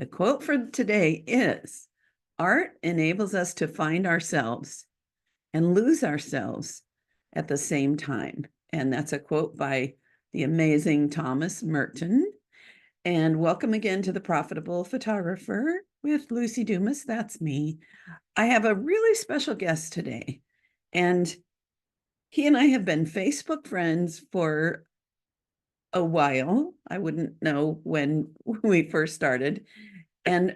The quote for today is, "Art enables us to find ourselves and lose ourselves at the same time." And that's a quote by the amazing Thomas Merton. And welcome again to The Profitable Photographer with Luci Dumas. That's me. I have a really special guest today, and he and I have been Facebook friends for a while. I wouldn't know when we first started. And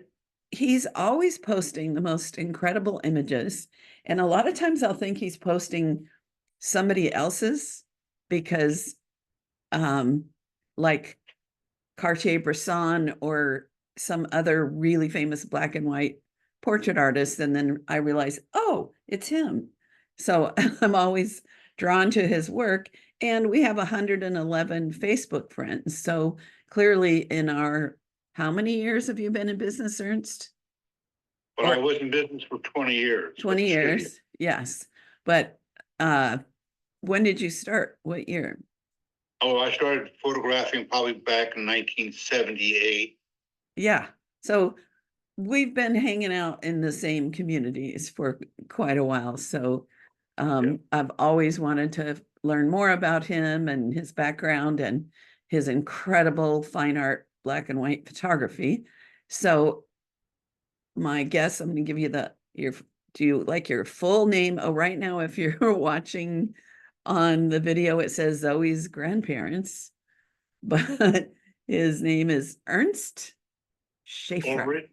he's always posting the most incredible images. And a lot of times I'll think he's posting somebody else's because like Cartier-Bresson or some other really famous black and white portrait artist. And then I realize, oh, it's him. So I'm always drawn to his work. And we have 111 Facebook friends. So clearly in our, how many years have you been in business, Ernst? Well, I was in business for 20 years. 20 years, yes. But when did you start? What year? Oh, I started photographing probably back in 1978. Yeah. So we've been hanging out in the same communities for quite a while. So I've always wanted to learn more about him and his background and his incredible fine art black and white photography. So my guess, I'm going to give you do you like your full name? Oh, right now, if you're watching on the video, it says Zoe's grandparents, but his name is Ernst Schafer. Ulrich.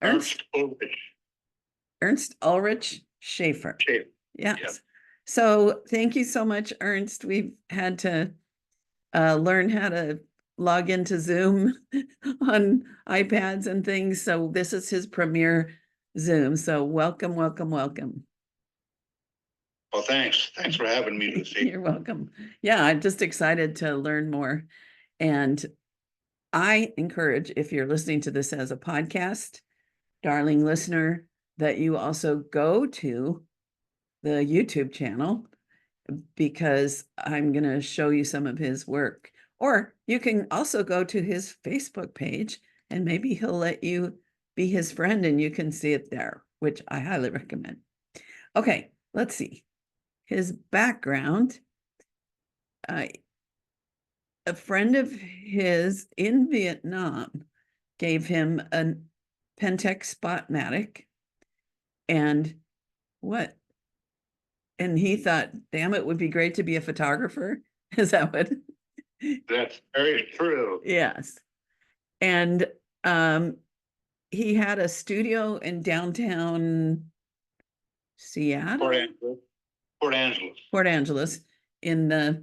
Ernst Ulrich. Ernst Ulrich Schafer. Schafer. Yes. Yeah. So thank you so much, Ernst. We've had to learn how to log into Zoom on iPads and things. So this is his premiere Zoom. So welcome, welcome, welcome. Well, thanks. Thanks for having me, Lucy. You're welcome. Yeah, I'm just excited to learn more. And I encourage, if you're listening to this as a podcast, darling listener, that you also go to the YouTube channel, because I'm going to show you some of his work. Or you can also go to his Facebook page and maybe he'll let you be his friend and you can see it there, which I highly recommend. Okay, let's see. His background. A friend of his in Vietnam gave him a Pentax Spotmatic, and he thought, damn, it would be great to be a photographer. Is that what? That's very true. Yes. And he had a studio in downtown Seattle, Port Angeles, in the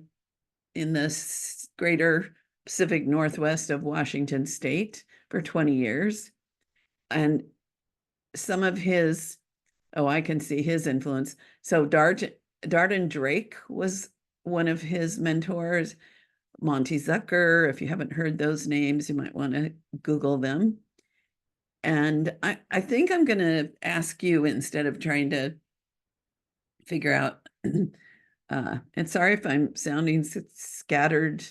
greater Pacific Northwest of Washington State for 20 years. And some of his, I can see his influence. So Darden Drake was one of his mentors. Monty Zucker, if you haven't heard those names, you might want to Google them. And I think I'm going to ask you, instead of trying to figure out, and sorry if I'm sounding scattered,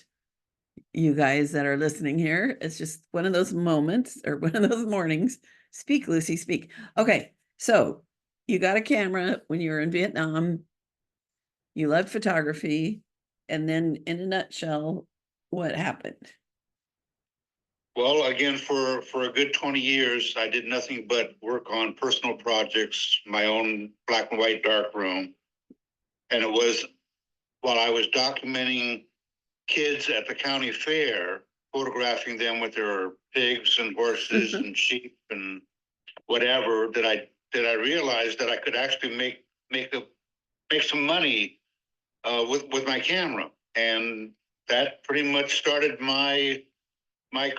you guys that are listening here. It's just one of those moments or one of those mornings. Speak, Lucy, speak. Okay, so you got a camera when you were in Vietnam. You loved photography. And then in a nutshell, what happened? Well, again, for a good 20 years, I did nothing but work on personal projects, my own black and white darkroom. And it was while I was documenting kids at the county fair, photographing them with their pigs and horses and sheep and whatever, that I realized that I could actually make some money with my camera. And that pretty much started my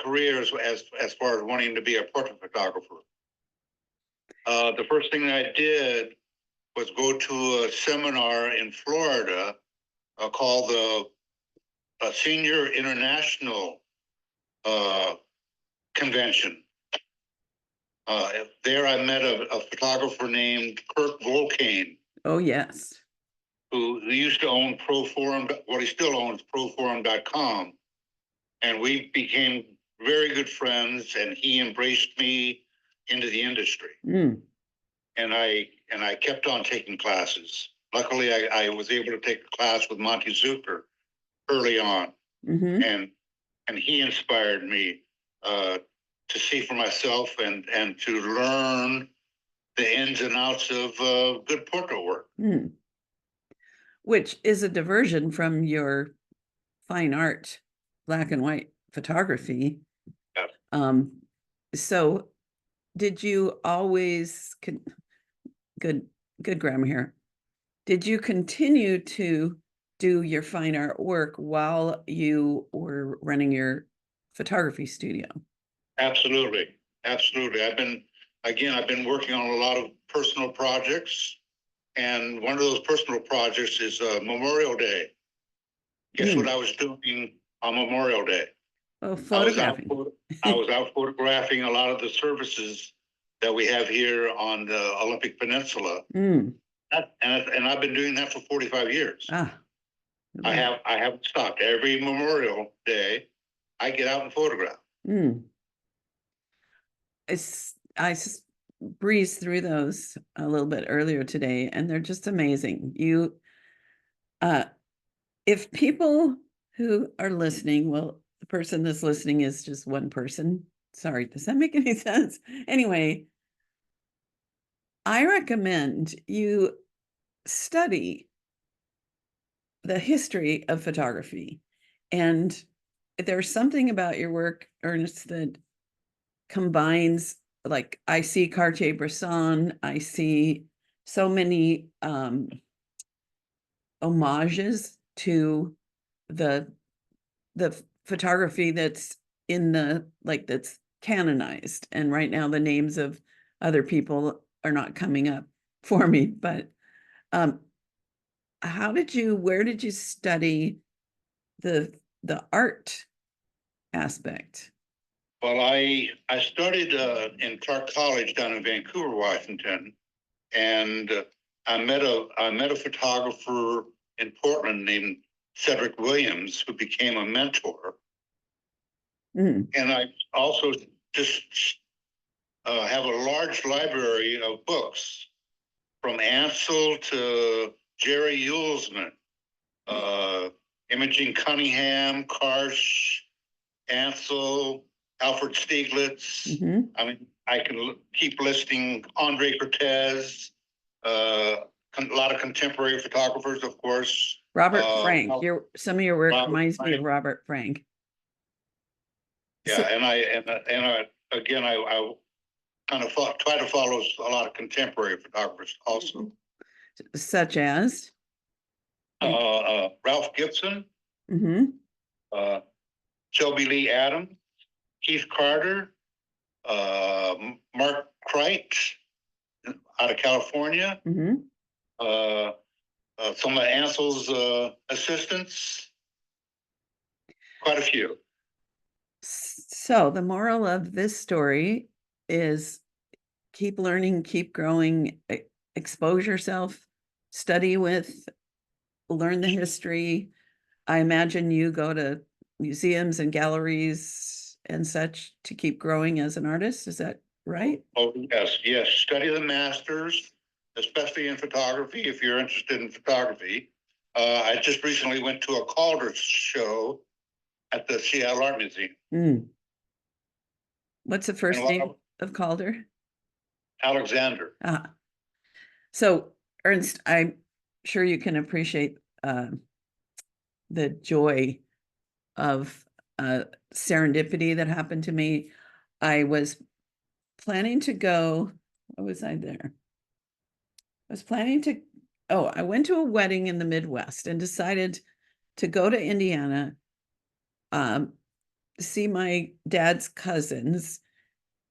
career as far as wanting to be a portrait photographer. The first thing I did was go to a seminar in Florida called the Senior International Convention. There I met a photographer named Kurt Volkane. Oh, yes. Who used to own Proforum, well, he still owns Proforum.com. And we became very good friends, and he embraced me into the industry. Mm, And I kept on taking classes. Luckily, I was able to take a class with Monty Zucker early on, mm-hmm, and he inspired me to see for myself and to learn the ins and outs of good portrait work. mm. Which is a diversion from your fine art, black and white photography. Yeah. So did you always good grammar here. Did you continue to do your fine art work while you were running your photography studio? Absolutely, absolutely. I've been working on a lot of personal projects, and one of those personal projects is Memorial Day. Guess what I was doing on Memorial Day? Oh, photographing. I was out photographing a lot of the services that we have here on the Olympic Peninsula. Mm. And I've been doing that for 45 years. Ah. I haven't stopped. Every Memorial Day, I get out and photograph. Mm. I breezed through those a little bit earlier today, and they're just amazing. If people who are listening, well, the person that's listening is just one person. Sorry, does that make any sense? Anyway, I recommend you study the history of photography. And there's something about your work, Ernst, that combines, like, I see Cartier-Bresson, I see so many homages to the photography that's in the, like, that's canonized. And right now the names of other people are not coming up for me, but where did you study the art aspect? Well, I started in Clark College down in Vancouver, Washington, and I met a photographer in Portland named Cedric Williams, who became a mentor. Mm. And I also just have a large library of books from Ansel to Jerry Uelsman, Imogene Cunningham, Karsh, Ansel, Alfred Stieglitz. Mm-hmm. I mean, I can keep listing Andre Cortez, a lot of contemporary photographers, of course. Robert Frank. Some of your work Robert reminds me Frank. of Robert Frank. Yeah, So, and I kind of try to follow a lot of contemporary photographers also. such as Ralph Gibson, mm-hmm. Shelby Lee Adams, Keith Carter, Mark Crite out of California, Mm-hmm. some of Ansel's assistants, quite a few. So the moral of this story is keep learning, keep growing, expose yourself, study with, learn the history. I imagine you go to museums and galleries and such to keep growing as an artist. Is that right? Oh, yes, yes. Study the masters, especially in photography, if you're interested in photography. I just recently went to a Calder show at the Seattle Art Museum. Mm. What's the first name of Calder? Alexander. So, Ernst, I'm sure you can appreciate the joy of serendipity that happened to me. I was planning to go, what was I there? I was planning to, I went to a wedding in the Midwest and decided to go to Indiana, see my dad's cousins,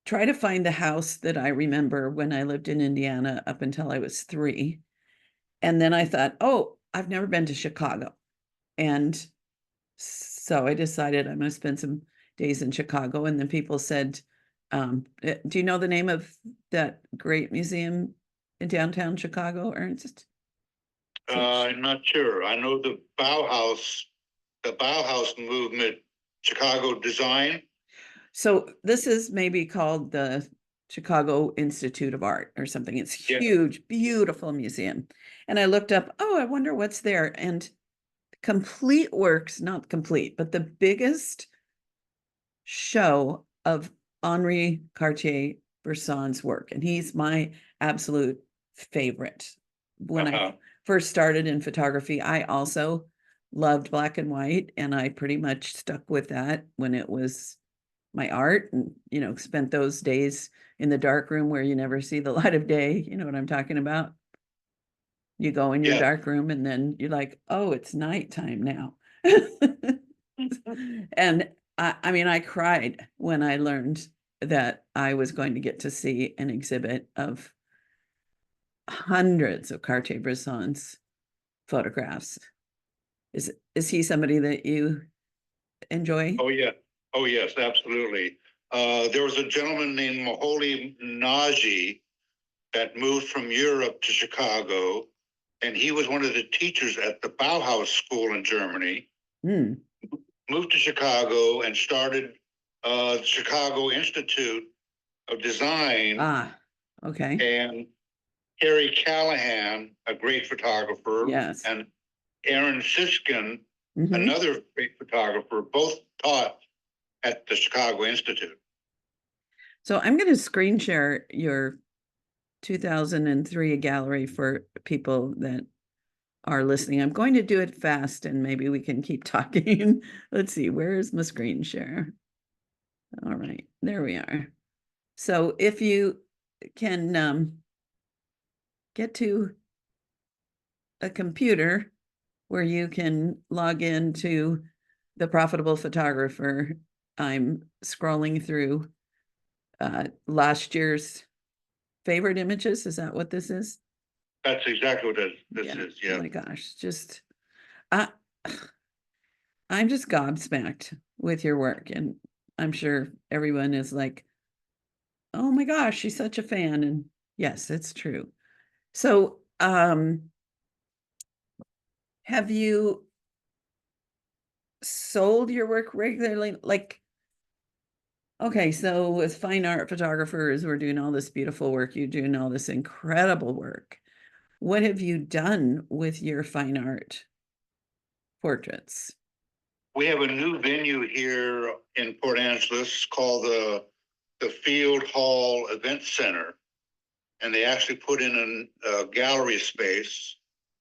try to find the house that I remember when I lived in Indiana up until I was 3. And then I thought, oh, I've never been to Chicago. And so I decided I'm going to spend some days in Chicago. And then people said, do you know the name of that great museum in downtown Chicago, Ernst? I'm not sure. I know the Bauhaus movement, Chicago design. So this is maybe called the Chicago Institute of Art or something. It's Yeah. huge, beautiful museum. And I looked up, oh, I wonder what's there. And complete works, not complete, but the biggest show of Henri Cartier-Bresson's work. And he's my absolute favorite. When I first started in photography, I also loved black and white, and I pretty much stuck with that when it was my art, and spent those days in the dark room where you never see the light of day. You know what I'm talking about? You go in your Yeah. dark room and then you're like, oh, it's nighttime now. And I mean, I cried when I learned that I was going to get to see an exhibit of hundreds of Cartier-Bresson's photographs. Is he somebody that you enjoy? Oh, yeah. Oh, yes, absolutely. There was a gentleman named Moholy Nagy that moved from Europe to Chicago, and he was one of the teachers at the Bauhaus School in Germany. Mm. Moved to Chicago and started the Chicago Institute of Design. Ah, okay. And Harry Callahan, a great photographer, Yes. and Aaron Siskin, Mhm. another great photographer, both taught at the Chicago Institute. So I'm going to screen share your 2003 gallery for people that are listening. I'm going to do it fast and maybe we can keep talking. Let's see, where is my screen share? All right, there we are. So if you can get to a computer where you can log into the Profitable Photographer, I'm scrolling through last year's favorite images. Is that what this is? That's exactly what this Yeah. is. Oh Yeah. my gosh, just uh, I'm just gobsmacked with your work, and I'm sure everyone is like, "Oh my gosh, she's such a fan." And yes, it's true. So, have you sold your work regularly? Like, okay, so as fine art photographers, we're doing all this beautiful work, you're doing all this incredible work. What have you done with your fine art portraits? We have a new venue here in Port Angeles called the Field Hall Event Center. And they actually put in a gallery space.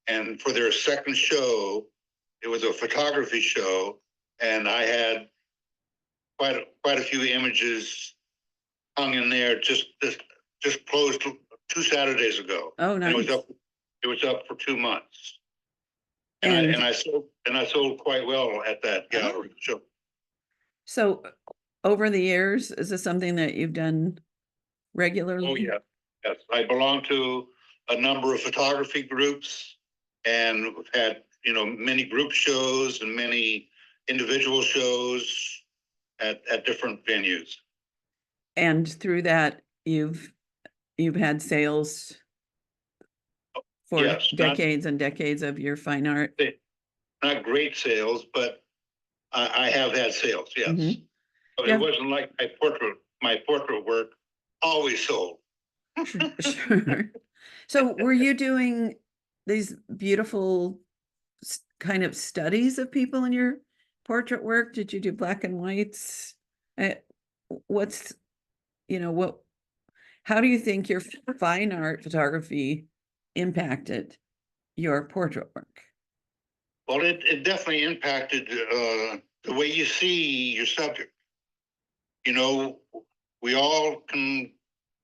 And for their second show, it was a photography show. And I had quite a few images hung in there just closed 2 Saturdays ago. Oh, And nice. it was up for 2 months. And And I sold quite well at that gallery show. so over the years, is this something that you've done regularly? Oh, yeah. Yes. I belong to a number of photography groups and we've had, many group shows and many individual shows at different venues. And through that, you've had sales for Yes, decades and decades of your fine art. not great sales, but I have had sales, yes. Mhm. But Yeah. it wasn't like my portrait work always sold. Sure. So were you doing these beautiful kind of studies of people in your portrait work? Did you do black and whites? Uh, What's, what, how do you think your fine art photography impacted your portrait work? Well, it definitely impacted the way you see your subject. We all can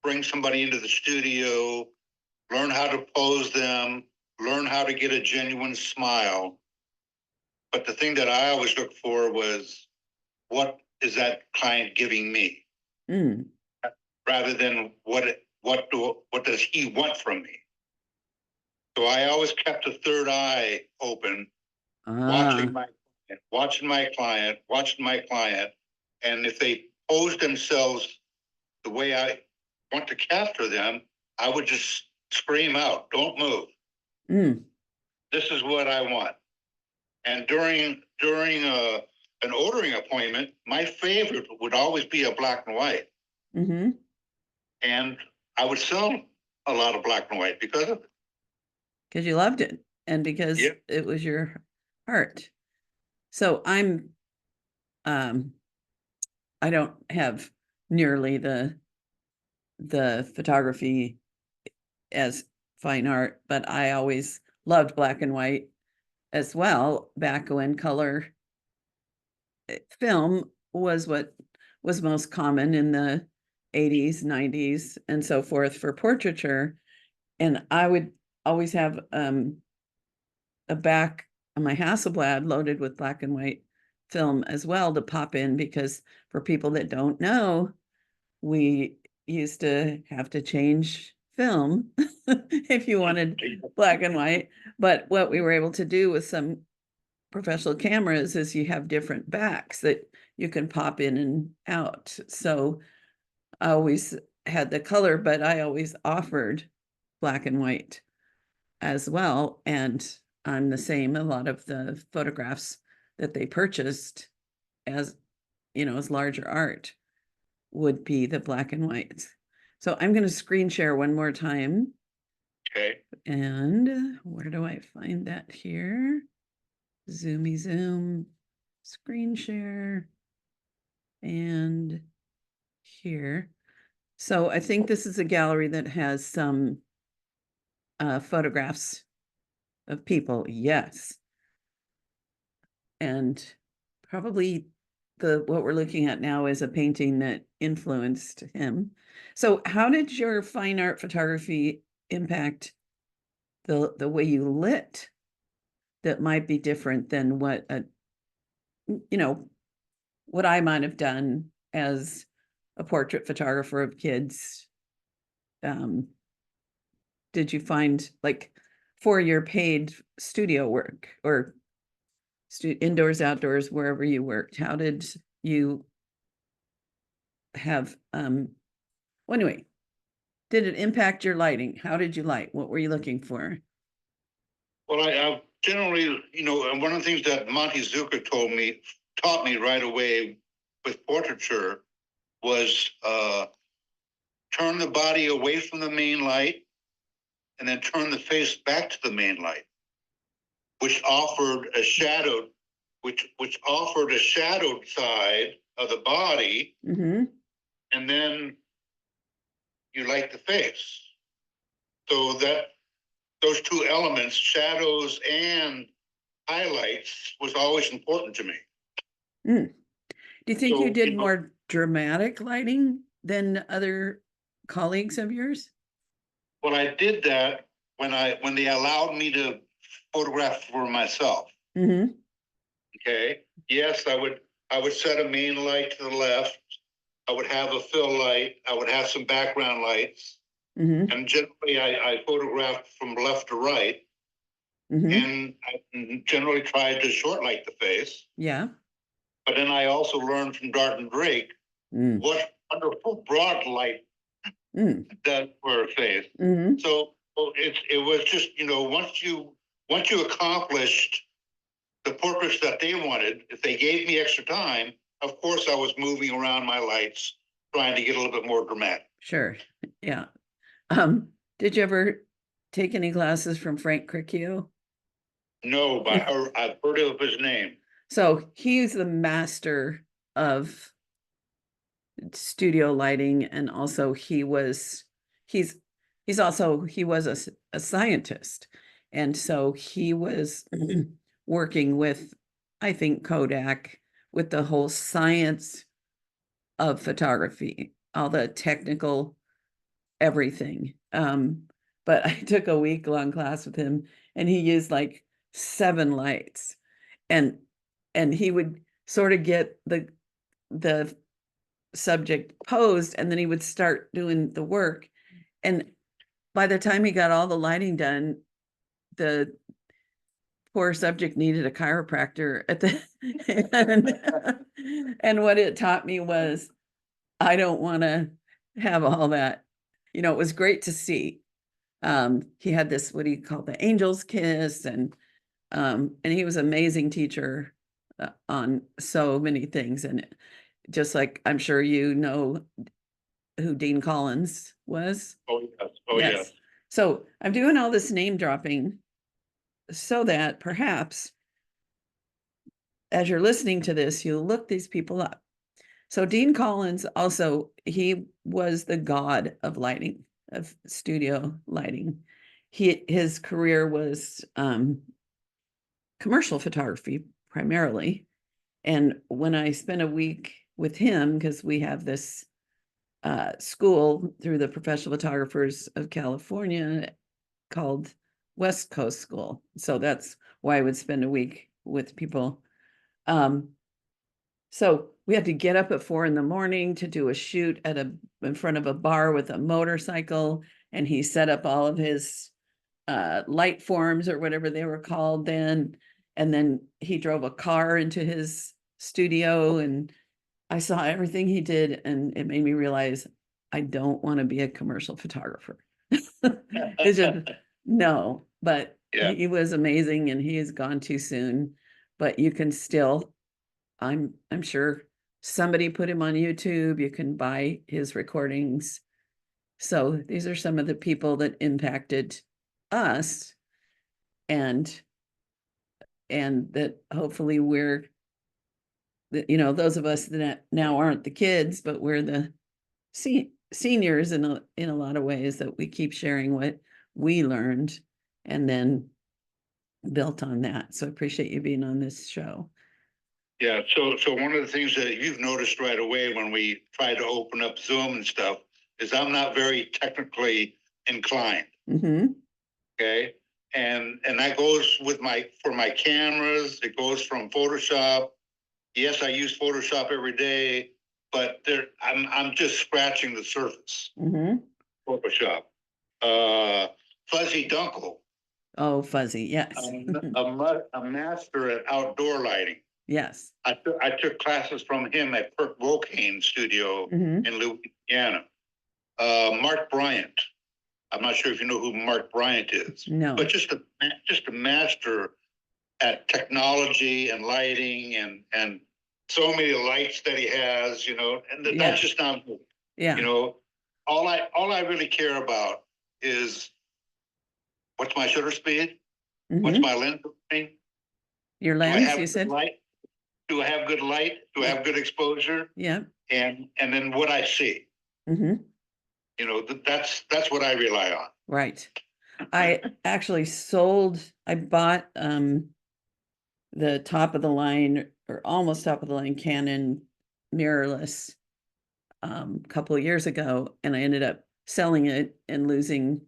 bring somebody into the studio, learn how to pose them, learn how to get a genuine smile. But the thing that I always looked for was, what is that client giving me? Mm. Rather than what does he want from me? So I always kept a third eye open, watching my client, and if they pose themselves the way I want to capture them, I would just scream out, "Don't move. Mm. This is what I want." And during an ordering appointment, my favorite would always be a black and white. Mm-hmm. And I would sell a lot of black and white because of it. Because you loved it and because Yeah. it was your heart. So I don't have nearly the photography as fine art, but I always loved black and white as well, back when color film was what was most common in the 80s, 90s, and so forth for portraiture. And I would always have a back on my Hasselblad loaded with black and white film as well to pop in, because for people that don't know, we used to have to change film if you wanted black and white. But what we were able to do with some professional cameras is you have different backs that you can pop in and out. So I always had the color, but I always offered black and white as well. And I'm the same. A lot of the photographs that they purchased as, as larger art would be the black and whites. So I'm going to screen share one more time. Okay. And where do I find that here? Zoomy zoom, screen share, and here. So I think this is a gallery that has some photographs of people. Yes. And probably what we're looking at now is a painting that influenced him. So how did your fine art photography impact the way you lit that might be different than what what I might have done as a portrait photographer of kids? Did you find, like, for your paid studio work or indoors, outdoors, wherever you worked, how did you have well, anyway, did it impact your lighting? How did you light? What were you looking for? Well, I generally, and one of the things that Monty Zucker taught me right away with portraiture was turn the body away from the main light and then turn the face back to the main light, which offered a shadowed, which offered a shadowed side of the body, Mm-hmm. and then you light the face. So that those two elements, shadows and highlights, was always important to me. Mm. Do you think So, you did more dramatic lighting than other colleagues of yours? Well, I did that when they allowed me to photograph for myself. Mm-hmm. Okay. Yes, I would set a main light to the left. I would have a fill light. I would have some background lights. Mm-hmm. And generally I photographed from left to right. Mm-hmm. And I generally tried to short light the face. Yeah. But then I also learned from Dart and Drake what wonderful broad light does for a face. Mm-hmm. So it was just, once you accomplished the portraits that they wanted, if they gave me extra time, of course I was moving around my lights, trying to get a little bit more dramatic. Sure. Yeah. Did you ever take any classes from Frank Cricchio? No, but I've heard of his name. So he's the master of studio lighting, and also he was a scientist, and so he was working with, I think, Kodak, with the whole science of photography, all the technical everything. But I took a week-long class with him, and he used like 7 lights, and he would sort of get the subject posed, and then he would start doing the work. And by the time he got all the lighting done, the poor subject needed a chiropractor at the and what it taught me was, I don't want to have all that. It was great to see. He had this, what do you call, the angel's kiss, and he was an amazing teacher on so many things. And just like I'm sure you know who Dean Collins was. Oh, yes. Oh, Yes. yes. So I'm doing all this name dropping so that perhaps as you're listening to this, you'll look these people up. So Dean Collins also, he was the god of lighting, of studio lighting. His career was commercial photography primarily. And when I spent a week with him, because we have this school through the Professional Photographers of California called West Coast School. So that's why I would spend a week with people. So we had to get up at 4 a.m. to do a shoot in front of a bar with a motorcycle, and he set up all of his light forms or whatever they were called then. And then he drove a car into his studio, and I saw everything he did, and it made me realize I don't want to be a commercial photographer. It's just no, but Yeah. he was amazing, and he is gone too soon. But you can still, I'm sure somebody put him on YouTube. You can buy his recordings. So these are some of the people that impacted us, and that hopefully we're, those of us that now aren't the kids, but we're the seniors in a lot of ways, that we keep sharing what we learned and then built on that. So I appreciate you being on this show. Yeah, so one of the things that you've noticed right away when we try to open up Zoom and stuff is I'm not very technically inclined. Mm-hmm. Okay. And that goes with for my cameras. It goes from Photoshop. Yes, I use Photoshop every day, but I'm just scratching the surface. Mm-hmm. Photoshop. Fuzzy Dunkel. Oh, Fuzzy, yes. A master at outdoor lighting. Yes. I took classes from him at Perk Vocane Studio Mm-hmm. in Louisiana. Mark Bryant. I'm not sure if you know who Mark Bryant is. No. But just a master at technology and lighting and so many lights that he has, and that's just not, all I really care about is what's my shutter speed, what's my lens opening, your lens, you said? Light? Do I have good light? Do I have good exposure? Yeah. And then what I see. Mm-hmm. That's what I rely on. Right. I actually I bought the top of the line, or almost top of the line, Canon mirrorless a couple of years ago, and I ended up selling it and losing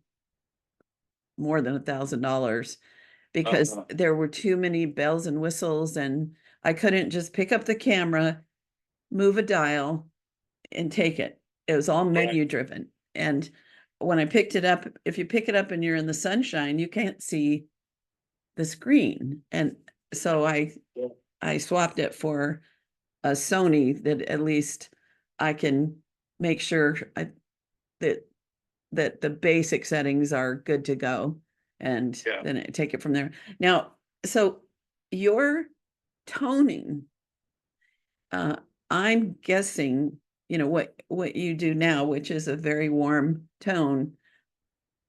more than $1,000 because there were too many bells and whistles, and I couldn't just pick up the camera, move a dial, and take it. It was all menu driven. And when I picked it up, if you pick it up and you're in the sunshine, you can't see the screen. And so I swapped it for a Sony that at least I can make sure that the basic settings are good to go, and then I take it from there. Now, so your toning, I'm guessing, what you do now, which is a very warm tone.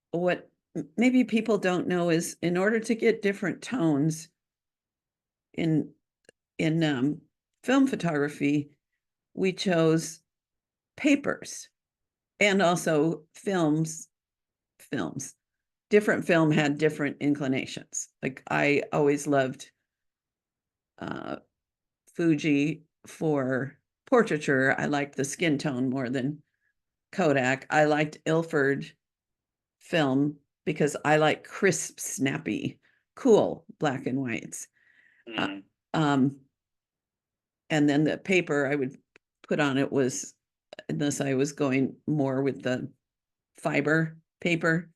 What maybe people don't know is, in order to get different tones in film photography, we chose papers and also films. Different film had different inclinations. Like I always loved Fuji for portraiture. I liked the skin tone more than Kodak. I liked Ilford film because I like crisp, snappy, cool black and whites. And then the paper I would put on it was, unless I was going more with the fiber paper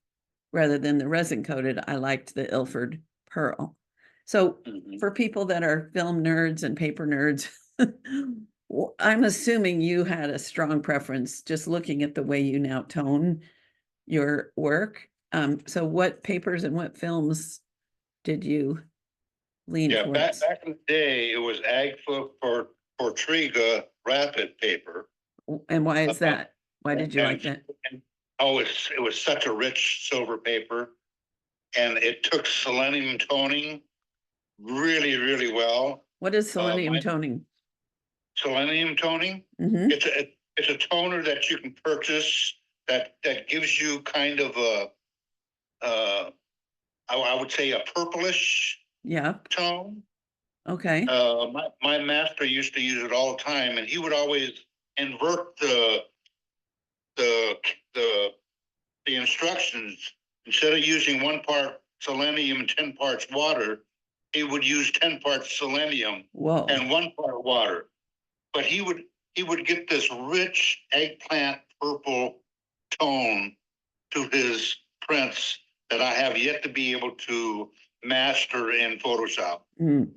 rather than the resin coated, I liked the Ilford Pearl. So for people that are film nerds and paper nerds, I'm assuming you had a strong preference just looking at the way you now tone your work. So what papers and what films did you lean Yeah, towards. back in the day, it was for Fortriga rapid paper. And why is Uh, that? Why did you like and, that? and oh, it was such a rich silver paper, and it took selenium toning really, really well. What is selenium My toning? selenium toning, Mm-hmm. it's a toner that you can purchase that gives you kind of I would say a purplish Yep. tone. Okay. My master used to use it all the time, and he would always invert the the the instructions. Instead of using 1 part selenium and 10 parts water, he would use 10 parts selenium Whoa. and 1 part water. But he would get this rich eggplant purple tone to his prints that I have yet to be able to master in Photoshop. Mm.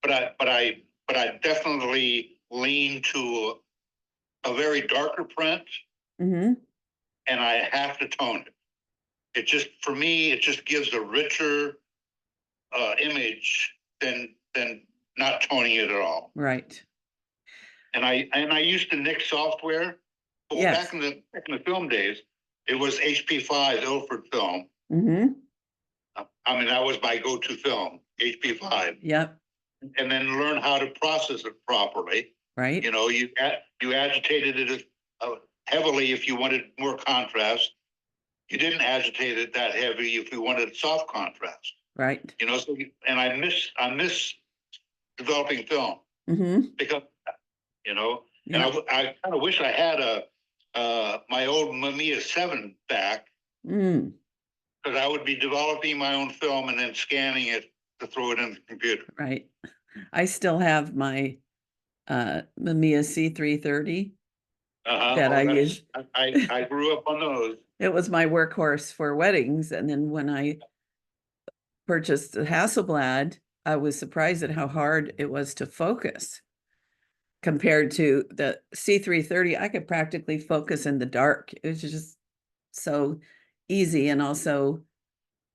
But I definitely lean to a very darker print, Mm-hmm. and I have to tone it. It just, for me, it just gives a richer image than not toning it at all. Right. And I used to nix software. Well, Yes. back in the film days, it was HP5 Ilford film. Mm-hmm. I mean, that was my go-to film, HP5. Yep. And then learn how to process it properly. Right. You know, you agitated it heavily if you wanted more contrast. You didn't agitate it that heavy if you wanted soft contrast. Right. You know, so and I miss developing film Mm-hmm. because you know, and Yeah. I kind of wish I had my old Mamiya 7 back, Mm. because I would be developing my own film and then scanning it to throw it in the computer. Right. I still have my Mamiya C330 that I use. I grew up on those. It was my workhorse for weddings. And then when I purchased the Hasselblad, I was surprised at how hard it was to focus compared to the C330. I could practically focus in the dark. It was just so easy. And also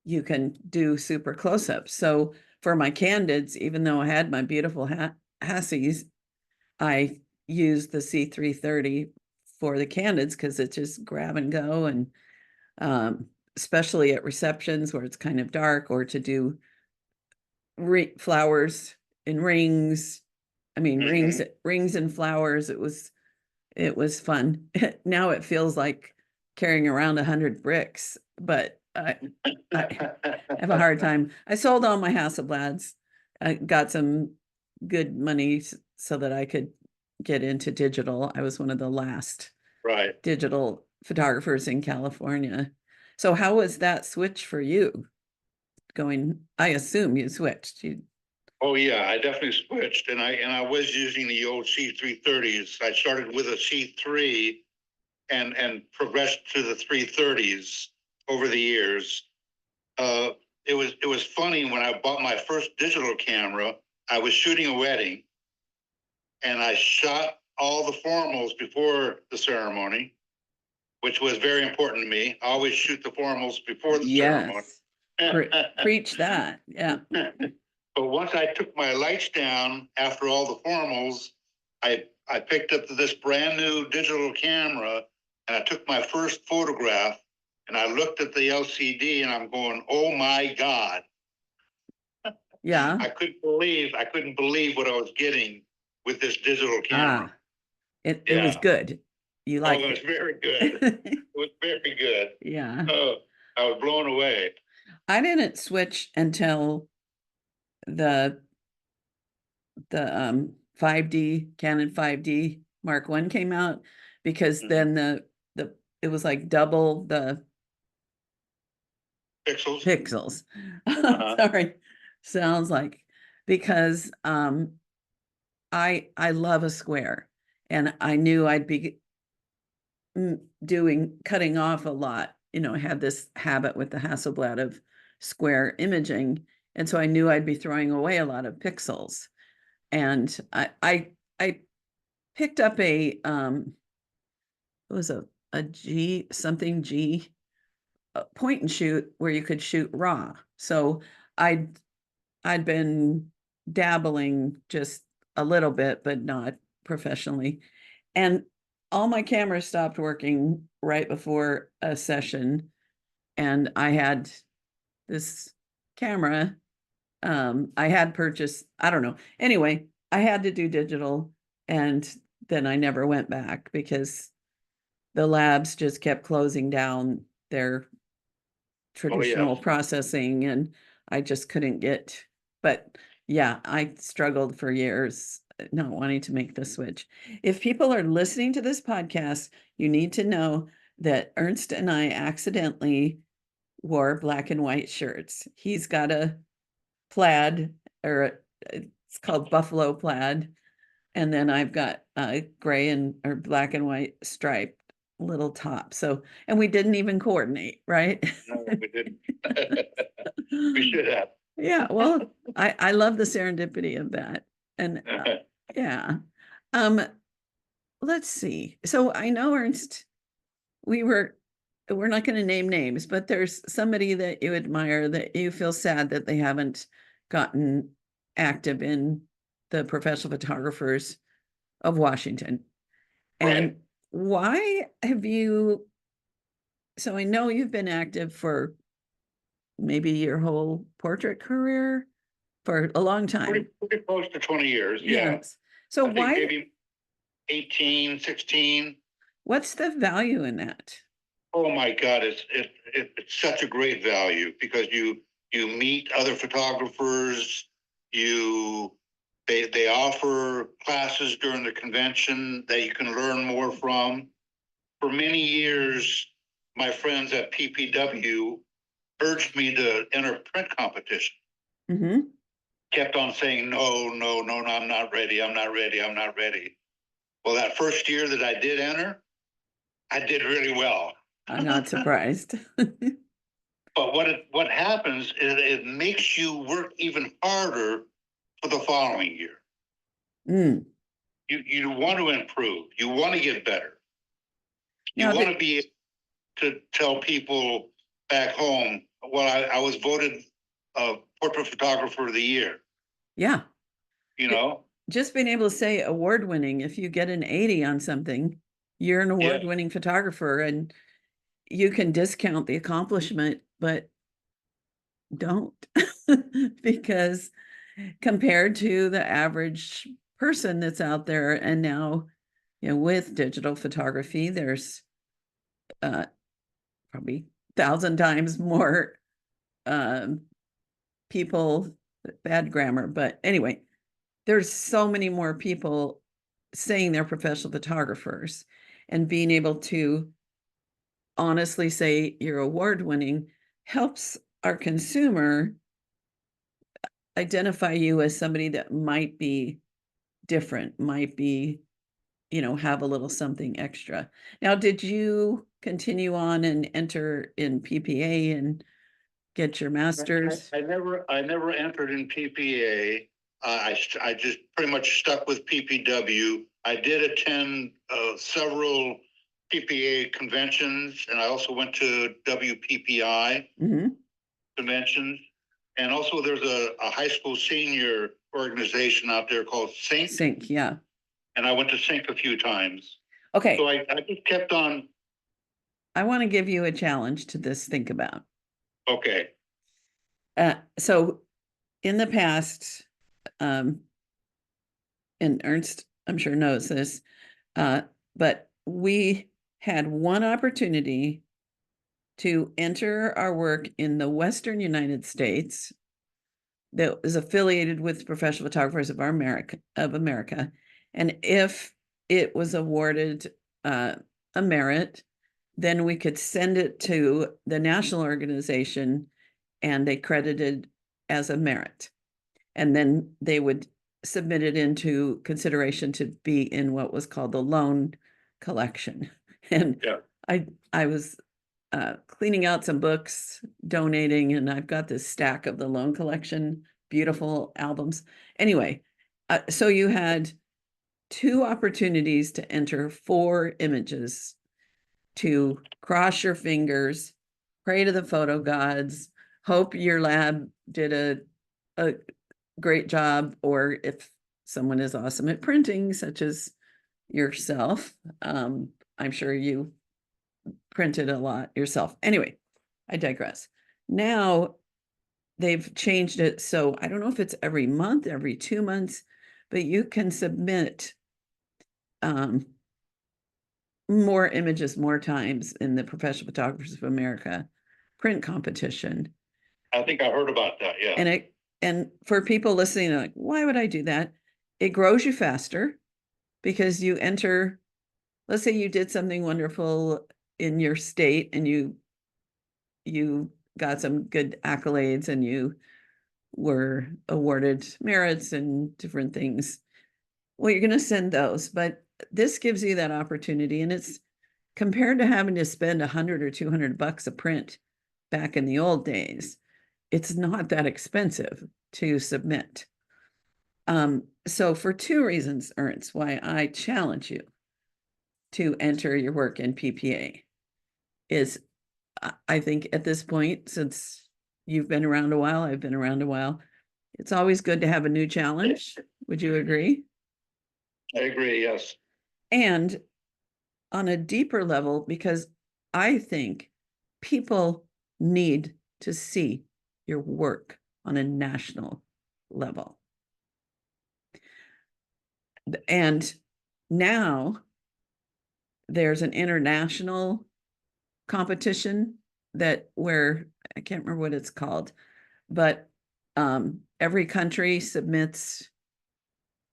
you can do super close-ups. So for my candids, even though I had my beautiful Hassies, I used the C330 for the candids because it's just grab and go, and especially at receptions where it's kind of dark, or to do flowers in rings. I mean, rings and flowers. It was fun. Now it feels like carrying around 100 bricks, but I have a hard time. I sold all my Hasselblads. I got some good money so that I could get into digital. I was one of the last Right. digital photographers in California. So how was that switch for you? I assume you switched. Oh yeah, I definitely switched, and I was using the old C330s. I started with a C3 and progressed to the 330s over the years. It was funny when I bought my first digital camera. I was shooting a wedding, and I shot all the formals before the ceremony, which was very important to me. I always shoot the formals before the ceremony. Preach that. Yeah. But once I took my lights down after all the formals, I picked up this brand new digital camera, and I took my first photograph, and I looked at the LCD, and I'm going, oh my God. Yeah. I couldn't believe what I was getting with this digital camera. It was good. You liked it was it. very good. It was very good. Yeah. Oh, I was blown away. I didn't switch until the 5D Canon 5D Mark I came out, because then the it was like double the Pixels. Sorry, sounds like, because I love a square, and I knew I'd be cutting off a lot. I had this habit with the Hasselblad of square imaging, and so I knew I'd be throwing away a lot of pixels. And I picked up it was a G something G point and shoot where you could shoot raw. So I I'd been dabbling just a little bit, but not professionally. And all my cameras stopped working right before a session. And I had this camera. I had purchased, I don't know. Anyway, I had to do digital, and then I never went back because the labs just kept closing down their Oh, yeah. traditional processing, and I just couldn't get, but yeah, I struggled for years not wanting to make the switch. If people are listening to this podcast, you need to know that Ernst and I accidentally wore black and white shirts. He's got a plaid, or it's called buffalo plaid, and then I've got a gray and or black and white striped little top. So, and we didn't even coordinate, right? No, we didn't. We should have. Yeah, well, I love the serendipity of that. And yeah. Um, let's see. So I know, Ernst, we're not going to name names, but there's somebody that you admire that you feel sad that they haven't gotten active in the professional photographers of Washington. And Right. why have you, so I know you've been active for maybe your whole portrait career for a long time. Pretty close to 20 years, yeah. Yes. So I think why, maybe 18, 16. what's the value in that? Oh my God, it's such a great value because you meet other photographers, they offer classes during the convention that you can learn more from. For many years, my friends at PPW urged me to enter print competition. Mm-hmm. Kept on saying, no, no, no, no, I'm not ready. I'm not ready. I'm not ready. Well, that first year that I did enter, I did really well. I'm not surprised. But what happens is it makes you work even harder for the following year. Mm. You want to improve. You want to get better. You Now, want to be able to tell people back home, well, I was voted portrait photographer of the year. yeah, You know? just being able to say award winning, if you get an 80 on something, you're an award winning photographer, and you can discount the accomplishment, but don't because compared to the average person that's out there, and now, you know, with digital photography, there's probably 1,000 times more um, people, bad grammar, but anyway, there's so many more people saying they're professional photographers, and being able to honestly say you're award winning helps our consumer identify you as somebody that might be different, might be, you know, have a little something extra. Now, did you continue on and enter in PPA and get your master's? I never entered in PPA. I just pretty much stuck with PPW. I did attend several PPA conventions, and I also went to WPPI conventions. And also there's a high school senior organization out there called Sync. Sync, yeah. And I went to Sync a few times. Okay. So I just kept on. I want to give you a challenge to this think about. Okay. So in the past, and Ernst, I'm sure knows this, but we had one opportunity to enter our work in the Western United States that is affiliated with Professional Photographers of America. And if it was awarded a merit, then we could send it to the national organization, and they credited as a merit. And then they would submit it into consideration to be in what was called the loan collection. And yeah. I was cleaning out some books, donating, and I've got this stack of the loan collection, beautiful albums. Anyway, so you had 2 opportunities to enter 4 images, to cross your fingers, pray to the photo gods, hope your lab did a a great job, or if someone is awesome at printing, such as yourself, I'm sure you printed a lot yourself. Anyway, I digress. Now they've changed it, so I don't know if it's every month, every 2 months, but you can submit more images more times in the Professional Photographers of America print competition. I think I heard about that, yeah. And for people listening, like, why would I do that? It grows you faster because you enter, let's say you did something wonderful in your state and you got some good accolades and you were awarded merits and different things. Well, you're going to send those, but this gives you that opportunity, and it's compared to having to spend $100 or $200 a print back in the old days, it's not that expensive to submit. So for 2 reasons, Ernst, why I challenge you to enter your work in PPA is I think at this point, since you've been around a while, I've been around a while, it's always good to have a new challenge. Would you agree? I agree, yes. And on a deeper level, because I think people need to see your work on a national level. And now there's an international competition that where I can't remember what it's called, but every country submits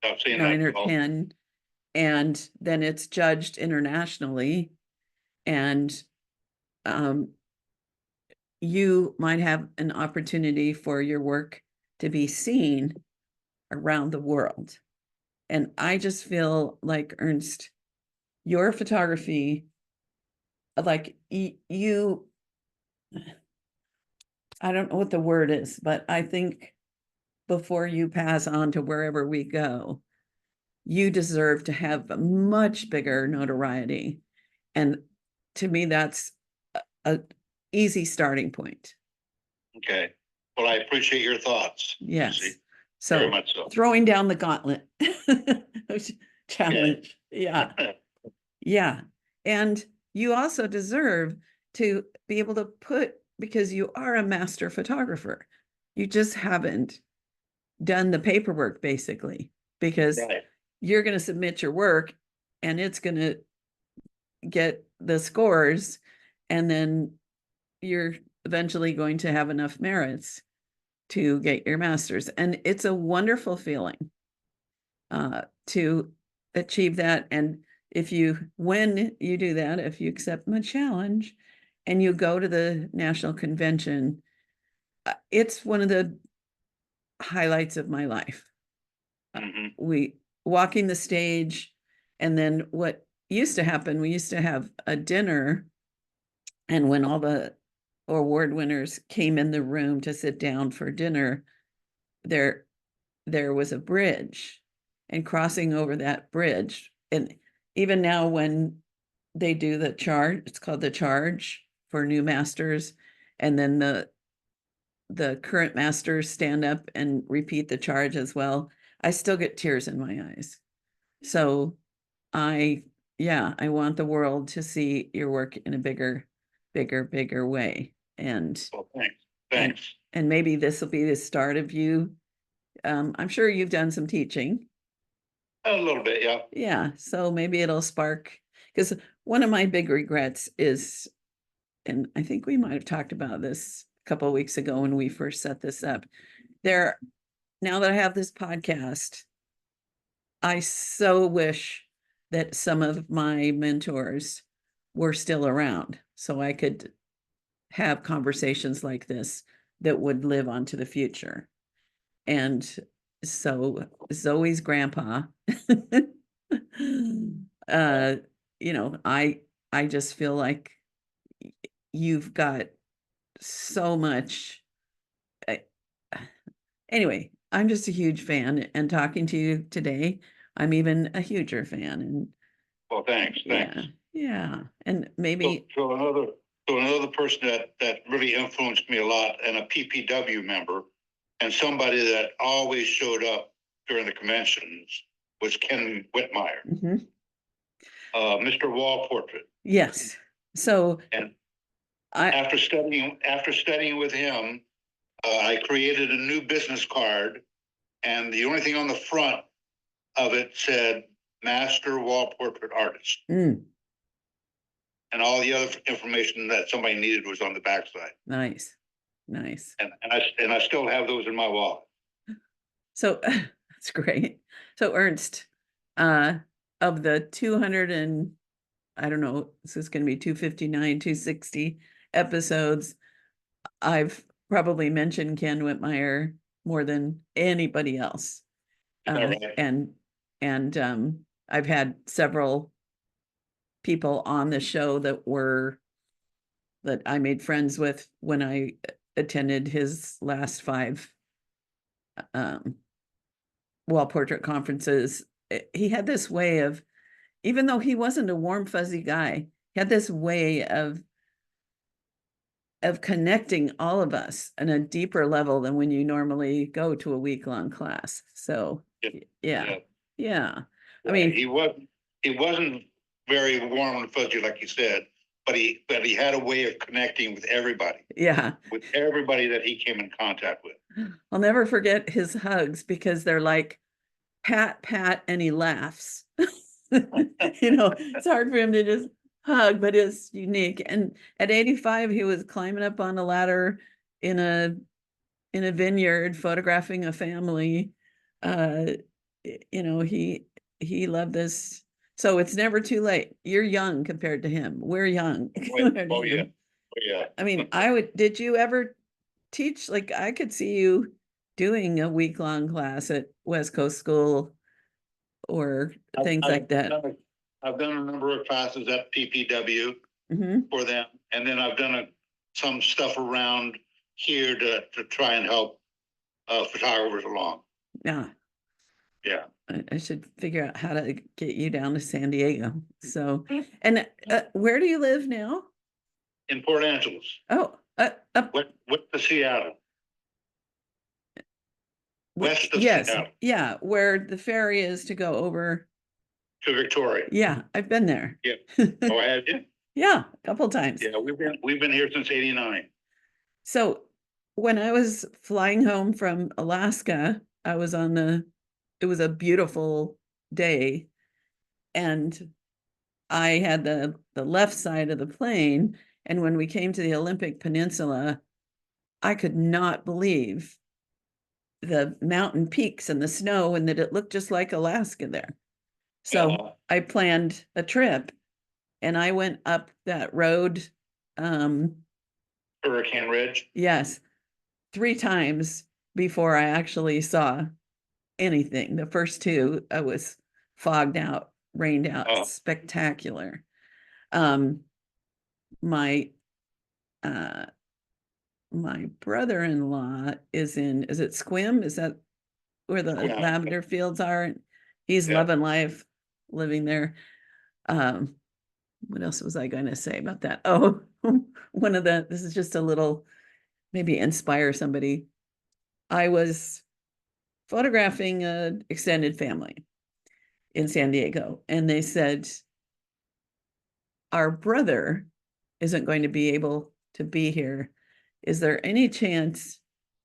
I've seen 9 that. or 10, and then it's judged internationally, and you might have an opportunity for your work to be seen around the world. And I just feel like, Ernst, your photography, like you, I don't know what the word is, but I think before you pass on to wherever we go, you deserve to have a much bigger notoriety. And to me, that's a easy starting point. Okay. Well, I appreciate your thoughts. Yes. Luci. So, Very much so. throwing down the gauntlet challenge. Yeah. Yeah. And you also deserve to be able to put, because you are a master photographer, you just haven't done the paperwork basically, because Right. you're going to submit your work and it's going to get the scores, and then you're eventually going to have enough merits to get your master's. And it's a wonderful feeling to achieve that. And when you do that, if you accept my challenge and you go to the national convention, it's one of the highlights of my life. We walking the stage, and then what used to happen, we used to have a dinner, and when all the award winners came in the room to sit down for dinner, there was a bridge, and crossing over that bridge, and even now when they do the charge, it's called the charge for new masters, and then the current masters stand up and repeat the charge as well. I still get tears in my eyes. So I want the world to see your work in a bigger way. And Well, thanks. and maybe this will be the start of you. I'm sure you've done some teaching. A little bit, yeah. Yeah, so maybe it'll spark, because one of my big regrets is, and I think we might have talked about this a couple of weeks ago when we first set this up. Now that I have this podcast, I so wish that some of my mentors were still around so I could have conversations like this that would live on to the future. And so Zoe's grandpa, I just feel like you've got so much. Anyway, I'm just a huge fan, and talking to you today, I'm even a huger fan. And Well, thanks. yeah, and maybe So another person that really influenced me a lot, and a PPW member, And somebody that always showed up during the conventions was Ken Whitmire, Mhm. Mr. Wall Portrait. Yes. So And I, after studying with him, I created a new business card, and the only thing on the front of it said Master Wall Portrait Artist. mm, And all the other information that somebody needed was on the backside. nice, nice. And I still have those in my wallet. So that's great. So Ernst, of the 200 and I don't know, this is going to be 259, 260 episodes, I've probably mentioned Ken Whitmire more than anybody else. Right? And I've had several people on the show that I made friends with when I attended his last 5 wall portrait conferences. He had this way of, even though he wasn't a warm, fuzzy guy, he had this way of connecting all of us on a deeper level than when you normally go to a week-long class. So yeah. I mean, he wasn't very warm and fuzzy, like you said, but he had a way of connecting with everybody that he came in contact with. I'll never forget his hugs, because they're like pat, pat, and he laughs. It's hard for him to just hug, but it's unique. And at 85, he was climbing up on a ladder in a vineyard, photographing a family. He loved this. So it's never too late. You're young compared to him. We're young. Oh yeah. I mean, did you ever teach? Like, I could see you doing a week-long class at West Coast School or things like that. I've done a number of classes at PPW for them, and then I've done some stuff around here to try and help photographers along. Yeah. I should figure out how to get you down to San Diego. So, and where do you live now? In Port Angeles. Oh, West of Seattle. West of Seattle. Yeah, where the ferry is to go over to Victoria. Yeah, I've been there. Yeah. Oh, have you? Yeah, a couple times. Yeah, we've been here since '89. So when I was flying home from Alaska, it was a beautiful day, and I had the left side of the plane, and when we came to the Olympic Peninsula, I could not believe the mountain peaks and the snow, and that it looked just like Alaska there. So I planned a trip, and I went up that road. Hurricane Ridge? Yes, 3 times before I actually saw anything. The first 2, I was fogged out, rained out, spectacular. My my brother-in-law is it Squim? Is that where the lavender fields are? He's loving life, living there. What else was I going to say about that? Oh, this is just a little, maybe inspire somebody. I was photographing an extended family in San Diego, and they said, our brother isn't going to be able to be here. Is there any chance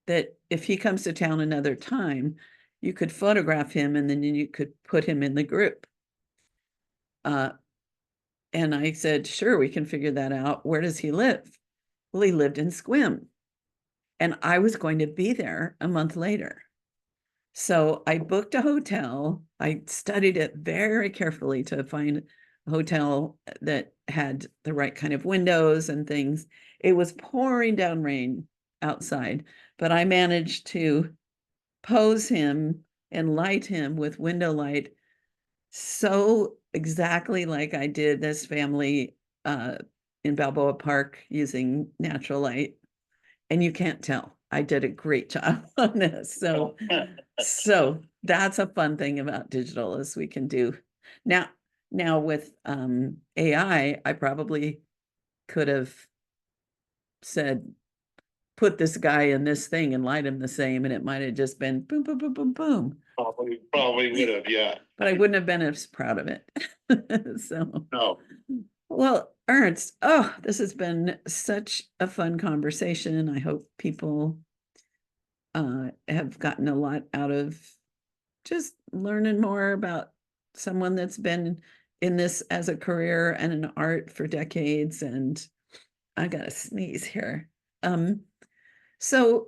that if he comes to town another time, you could photograph him and then you could put him in the group? And I said, sure, we can figure that out. Where does he live? Well, he lived in Squim, and I was going to be there a month later. So I booked a hotel. I studied it very carefully to find a hotel that had the right kind of windows and things. It was pouring down rain outside, but I managed to pose him and light him with window light so exactly like I did this family in Balboa Park using natural light. And you can't tell. I did a great job on this. So that's a fun thing about digital, is we can do now with AI. I probably could have said, put this guy in this thing and light him the same, and it might have just been boom, boom, boom, boom, boom. Probably would have, yeah. But I wouldn't have been as proud of it. So, No, well, Ernst, oh, this has been such a fun conversation. I hope people have gotten a lot out of just learning more about someone that's been in this as a career and an art for decades. And I gotta sneeze here. So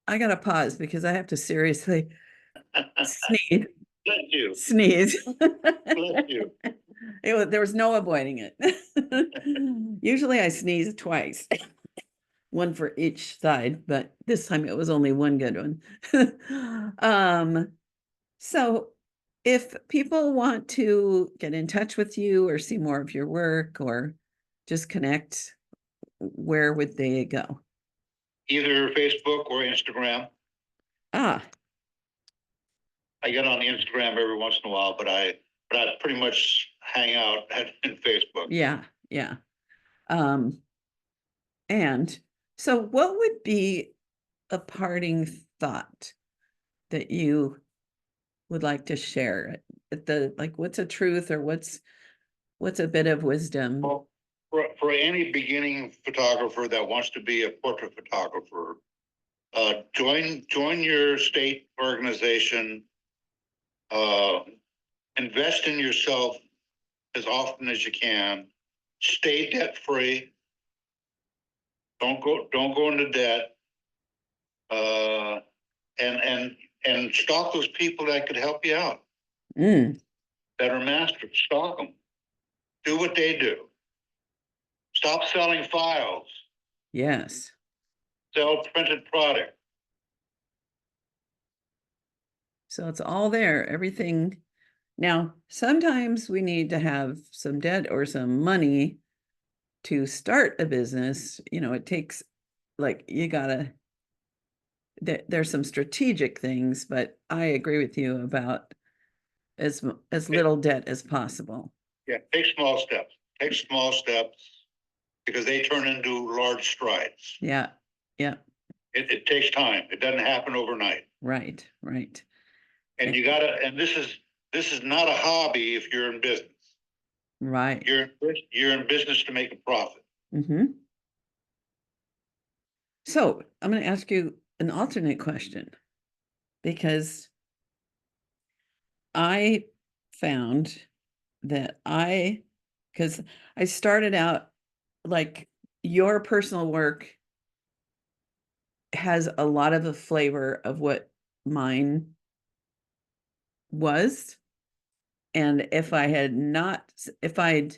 I gotta pause because I have to seriously sneeze. bless you, Sneeze. bless you. There was no avoiding it. Usually I sneeze twice, one for each side, but this time it was only one good one. So if people want to get in touch with you or see more of your work or just connect, where would they go? Either Facebook or Instagram. Ah, I get on Instagram every once in a while, but I pretty much hang out in Facebook. yeah, yeah. And so what would be a parting thought that you would like to share? Like, what's a truth or what's a bit of wisdom? Well, for any beginning photographer that wants to be a portrait photographer, join your state organization, invest in yourself as often as you can, stay debt free, don't go into debt, and stalk those people that could help you out, Mm, that are masters. Stalk them, do what they do, stop selling files, yes. sell printed product. So it's all there, everything. Now, sometimes we need to have some debt or some money to start a business. It takes, like, you gotta, there's some strategic things, but I agree with you about as little debt as possible. Yeah, take small steps. Take small steps because they turn into large strides. Yeah, yeah, It takes time. It doesn't happen overnight. right, right. And you gotta. And this is not a hobby. If you're in business, Right. you're in business to make a profit. Mm-hmm. So I'm going to ask you an alternate question because I found that because I started out, like, your personal work has a lot of the flavor of what mine was. And if I'd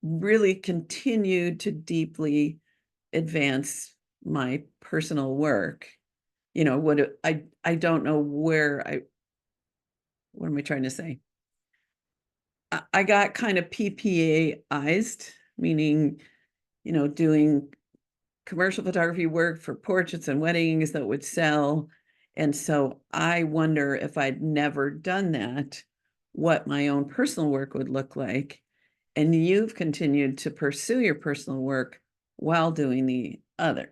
really continued to deeply advance my personal work, I don't know what am I trying to say? I got kind of PPAized, meaning, doing commercial photography work for portraits and weddings that would sell. And so I wonder if I'd never done that, what my own personal work would look like. And you've continued to pursue your personal work while doing the other.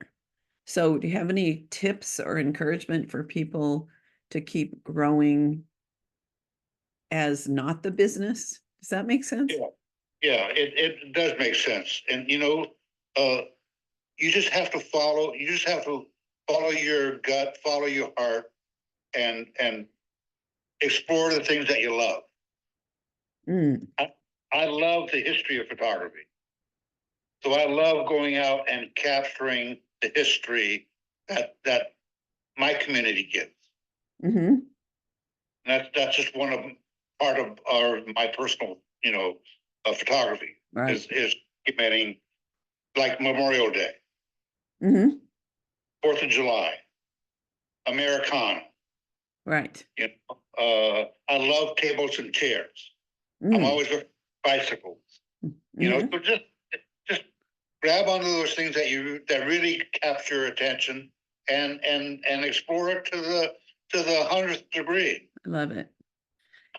So do you have any tips or encouragement for people to keep growing as not the business? Does that make sense? Yeah, it does make sense. And you just have to follow. You just have to follow your gut, follow your heart, and explore the things that you love. Mm, I love the history of photography. So I love going out and capturing the history that my community gives. mm-hmm. That's just one of part of my personal, photography Right. is documenting, like, Memorial Day, Mm-hmm. 4th of July, Americana. Right. I love tables and chairs. I'm Mm, always looking for bicycles. mm-hmm. So just grab onto those things that really capture attention and explore it to the 100th degree. I love it.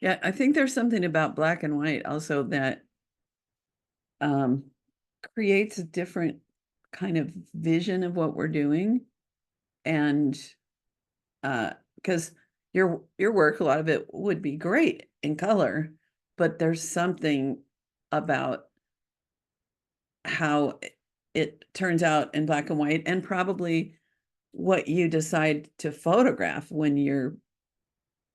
Yeah, I think there's something about black and white also that creates a different kind of vision of what we're doing. And because your work, a lot of it would be great in color, but there's something about how it turns out in black and white, and probably what you decide to photograph when you're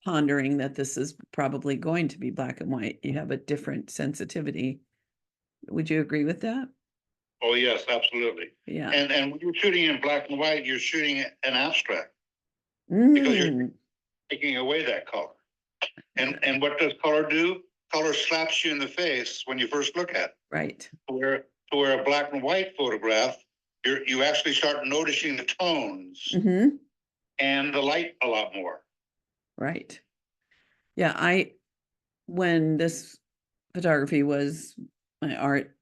pondering that this is probably going to be black and white. You have a different sensitivity. Would you agree with that? Oh, yes, absolutely. Yeah. And when you're shooting in black and white, you're shooting an abstract because you're Mm, taking away that color. And what does color do? Color slaps you in the face when you first look at it. right. To where a black and white photograph, you actually start noticing the tones Hmm. and the light a lot more. Right. Yeah, when this photography was my art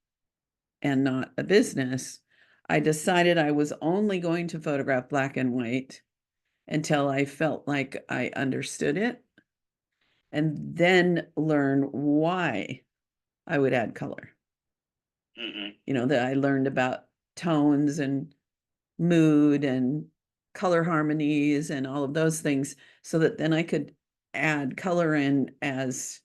and not a business, I decided I was only going to photograph black and white until I felt like I understood it, and then learn why I would add color. Mm-hmm. That I learned about tones and mood and color harmonies and all of those things, so that then I could add color in, as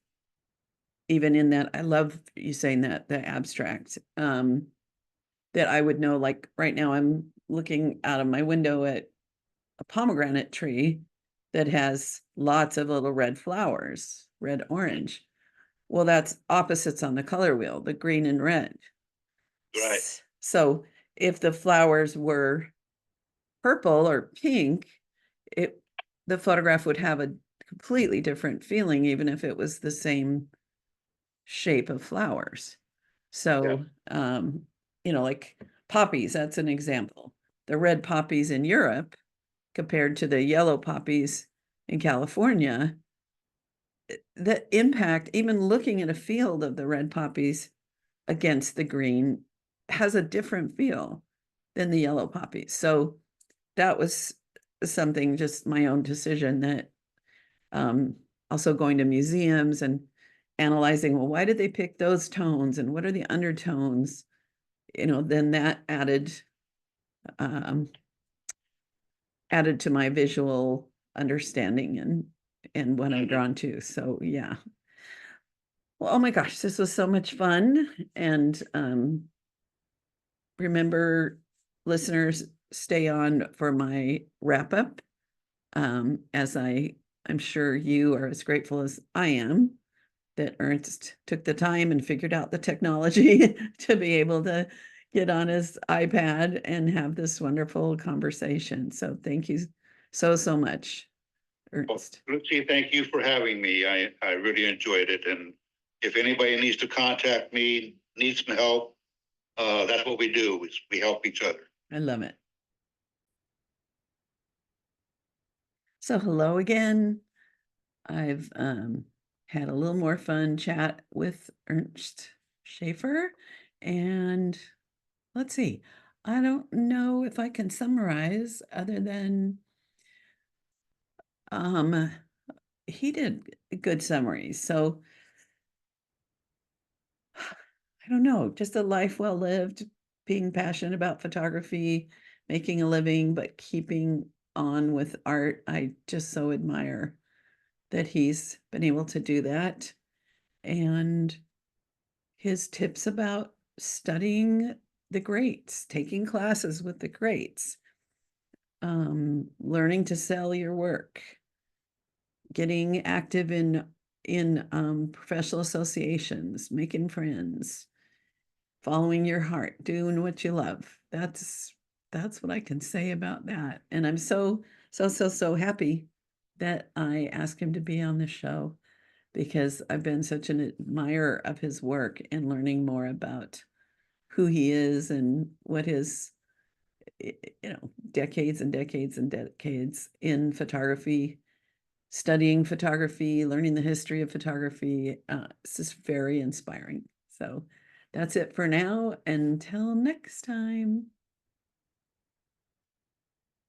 even in that, I love you saying that, the abstract, that I would know, like right now I'm looking out of my window at a pomegranate tree that has lots of little red flowers, red, orange. Well, that's opposites on the color wheel, the green and red. Right. So if the flowers were purple or pink, it the photograph would have a completely different feeling, even if it was the same shape of flowers. So, like poppies, that's an example. The red poppies in Europe compared to the yellow poppies in California, the impact, even looking at a field of the red poppies against the green, has a different feel than the yellow poppies. So that was something, just my own decision, that also going to museums and analyzing, well, why did they pick those tones and what are the undertones? Then that um, added to my visual understanding and what I'm drawn to. So yeah. Well, oh my gosh, this was so much fun. And remember, listeners, stay on for my wrap up. As I'm sure you are as grateful as I am that Ernst took the time and figured out the technology to be able to get on his iPad and have this wonderful conversation. So thank you so much, Ernst. Well, Luci, thank you for having me. I really enjoyed it. And if anybody needs to contact me, needs some help, that's what we do, is we help each other. I love it. So hello again. I've had a little more fun chat with Ernst Schafer, and let's see. I don't know if I can summarize other than he did good summaries. So I don't know, just a life well lived, being passionate about photography, making a living, but keeping on with art. I just so admire that he's been able to do that. And his tips about studying the greats, taking classes with the greats, learning to sell your work, getting active in professional associations, making friends, following your heart, doing what you love. That's what I can say about that. And I'm so happy that I asked him to be on the show, because I've been such an admirer of his work and learning more about who he is and what his decades and decades and decades in photography, studying photography, learning the history of photography. It's just very inspiring. So that's it for now. Until next time.